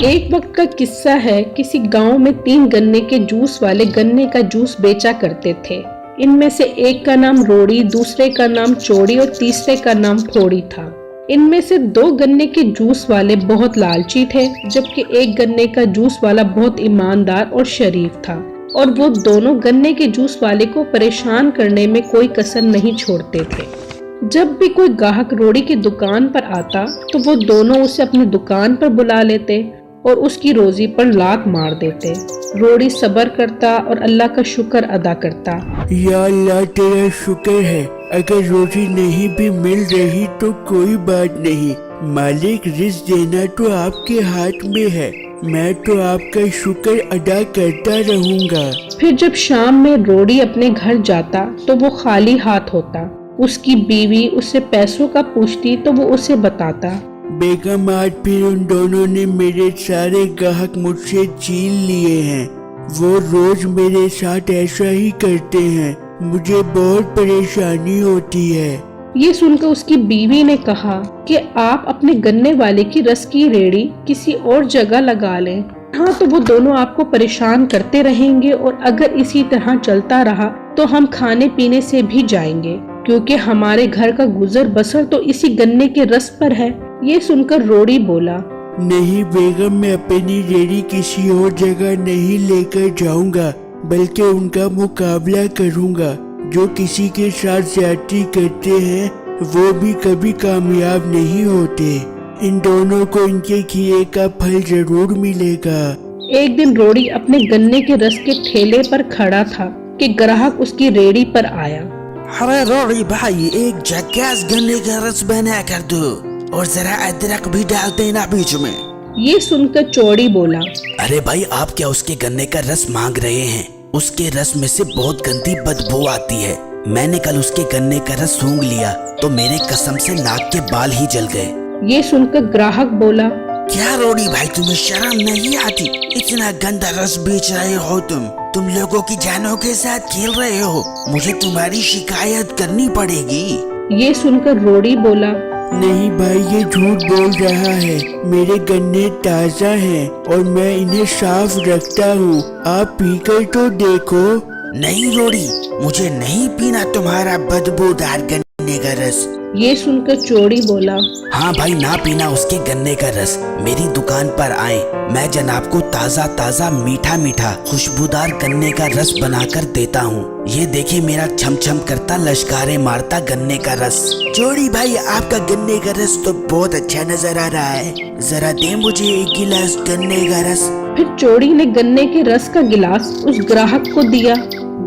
ایک وقت کا قصہ ہے، کسی گاؤں میں 3 گنے کے جوس والے گنے کا جوس بیچا کرتے تھے۔ ان میں سے ایک کا نام روڑی، دوسرے کا نام چوڑی اور تیسرے کا نام پھوڑی تھا۔ ان میں سے 2 گنے کے جوس والے بہت لالچی تھے، جبکہ ایک گنے کا جوس والا بہت ایماندار اور شریف تھا، اور وہ دونوں گنے کے جوس والے کو پریشان کرنے میں کوئی کسر نہیں چھوڑتے تھے۔ جب بھی کوئی گاہک روڑی کی دکان پر آتا تو وہ دونوں اسے اپنی دکان پر بلا لیتے اور اس کی روزی پر لات مار دیتے۔ روڑی صبر کرتا اور اللہ کا شکر ادا کرتا۔ یا اللہ تیرا شکر ہے، اگر روزی نہیں بھی مل رہی تو کوئی بات نہیں، مالک رزق دینا تو آپ کے ہاتھ میں ہے، میں تو آپ کا شکر ادا کرتا رہوں گا۔ پھر جب شام میں روڑی اپنے گھر جاتا تو وہ خالی ہاتھ ہوتا۔ اس کی بیوی اسے پیسوں کا پوچھتی تو وہ اسے بتاتا۔ بیگم آج پھر ان دونوں نے میرے سارے گاہک مجھ سے چھین لیے ہیں، وہ روز میرے ساتھ ایسا ہی کرتے ہیں، مجھے بہت پریشانی ہوتی ہے۔ یہ سن کر اس کی بیوی نے کہا کہ آپ اپنے گنے والے کی رس کی ریڑھی کسی اور جگہ لگا لیں، ہاں تو وہ دونوں آپ کو پریشان کرتے رہیں گے، اور اگر اسی طرح چلتا رہا تو ہم کھانے پینے سے بھی جائیں گے، کیونکہ ہمارے گھر کا گزر بسر تو اسی گنے کے رس پر ہے۔ یہ سن کر روڑی بولا، نہیں بیگم، میں اپنی ریڑھی کسی اور جگہ نہیں لے کر جاؤں گا، بلکہ ان کا مقابلہ کروں گا۔ جو کسی کے ساتھ زیادتی کرتے ہیں وہ بھی کبھی کامیاب نہیں ہوتے، ان دونوں کو ان کے کیے کا پھل ضرور ملے گا۔ ایک دن روڑی اپنے گنے کے رس کے ٹھیلے پر کھڑا تھا کہ گراہک اس کی ریڑھی پر آیا۔ ارے روڑی بھائی، ایک جھکاس گنے کا رس بنا کر دو اور ذرا ادرک بھی ڈال دینا بیچ میں۔ یہ سن کر چوڑی بولا، ارے بھائی، آپ کیا اس کے گنے کا رس مانگ رہے ہیں؟ اس کے رس میں سے بہت گندی بدبو آتی ہے، میں نے کل اس کے گنے کا رس سونگھ لیا تو میرے قسم سے ناک کے بال ہی جل گئے۔ یہ سن کر گراہک بولا، کیا روڑی بھائی، تمہیں شرم نہیں آتی؟ اتنا گندا رس بیچ رہے ہو تم لوگوں کی جانوں کے ساتھ کھیل رہے ہو، مجھے تمہاری شکایت کرنی پڑے گی۔ یہ سن کر روڑی بولا، نہیں بھائی، یہ جھوٹ بول رہا ہے، میرے گنے تازہ ہیں اور میں انہیں صاف رکھتا ہوں، آپ پی کر تو دیکھو۔ نہیں روڑی، مجھے نہیں پینا تمہارا بدبودار گنے کا رس۔ یہ سن کر چوڑی بولا، ہاں بھائی، نہ پینا اس کے گنے کا رس، میری دکان پر آئیں، میں جناب کو تازہ تازہ میٹھا میٹھا خوشبودار گنے کا رس بنا کر دیتا ہوں۔ یہ دیکھیں میرا چھم چھم کرتا لشکارے مارتا گنے کا رس۔ چوڑی بھائی، آپ کا گنے کا رس تو بہت اچھا نظر آ رہا ہے، ذرا دیں مجھے ایک گلاس گنے کا رس۔ پھر چوڑی نے گنے کے رس کا گلاس اس گراہک کو دیا،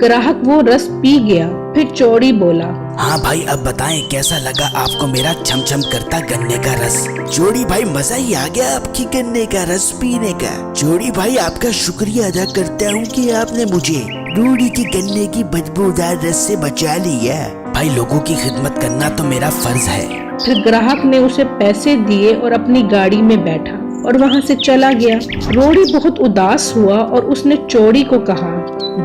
گراہک وہ رس پی گیا۔ پھر چوڑی بولا، ہاں بھائی، اب بتائیں کیسا لگا آپ کو میرا چھم چھم کرتا گنے کا رس؟ چوڑی بھائی، مزہ ہی آ گیا آپ کی گنے کا رس پینے کا۔ چوڑی بھائی، آپ کا شکریہ ادا کرتا ہوں کہ آپ نے مجھے روڑی کے گنے کی بدبودار رس سے بچا لیا۔ بھائی، لوگوں کی خدمت کرنا تو میرا فرض ہے۔ پھر گراہک نے اسے پیسے دیے اور اپنی گاڑی میں بیٹھا اور وہاں سے چلا گیا۔ روڑی بہت اداس ہوا اور اس نے چوڑی کو کہا،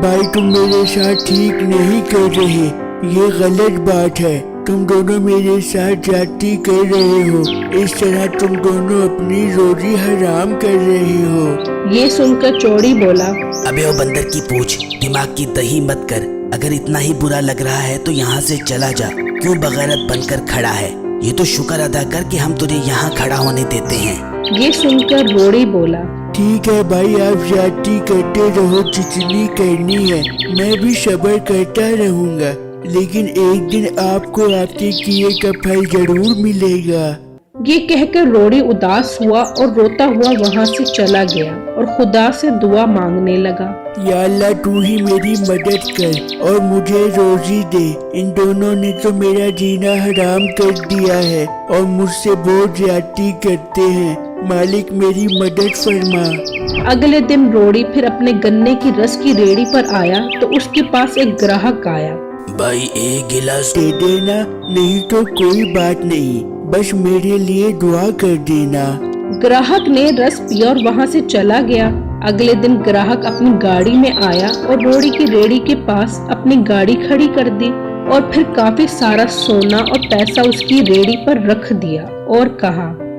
بھائی تم میرے ساتھ ٹھیک نہیں کر رہے، یہ غلط بات ہے، تم دونوں میرے ساتھ زیادتی کر رہے ہو، اس طرح تم دونوں اپنی روزی حرام کر رہے ہو۔ یہ سن کر چوڑی بولا، ابے او بندر کی پوچھ، دماغ کی دہی مت کر، اگر اتنا ہی برا لگ رہا ہے تو یہاں سے چلا جا، کیوں بغیرت بن کر کھڑا ہے؟ یہ تو شکر ادا کر کہ ہم تجھے یہاں کھڑا ہونے دیتے ہیں۔ یہ سن کر روڑی بولا، ٹھیک ہے بھائی، آپ زیادتی کرتے رہو جتنی کرنی ہے، میں بھی صبر کرتا رہوں گا، لیکن ایک دن آپ کو آپ کے کیے کا پھل ضرور ملے گا۔ یہ کہہ کر روڑی اداس ہوا اور روتا ہوا وہاں سے چلا گیا اور خدا سے دعا مانگنے لگا، یا اللہ تو ہی میری مدد کر اور مجھے روزی دے، ان دونوں نے تو میرا جینا حرام کر دیا ہے اور مجھ سے بہت زیادتی کرتے ہیں، مالک میری مدد فرما۔ اگلے دن روڑی پھر اپنے گنے کی رس کی ریڑھی پر آیا تو اس کے پاس ایک گراہک آیا۔ بھائی، ایک گلاس دے دینا، نہیں تو کوئی بات نہیں، بس میرے لیے دعا کر دینا۔ گراہک نے رس پیا اور وہاں سے چلا گیا۔ اگلے دن گراہک اپنی گاڑی میں آیا اور روڑی کی ریڑھی کے پاس اپنی گاڑی کھڑی کر دی اور پھر کافی سارا سونا اور پیسہ اس کی ریڑھی پر رکھ دیا اور کہا،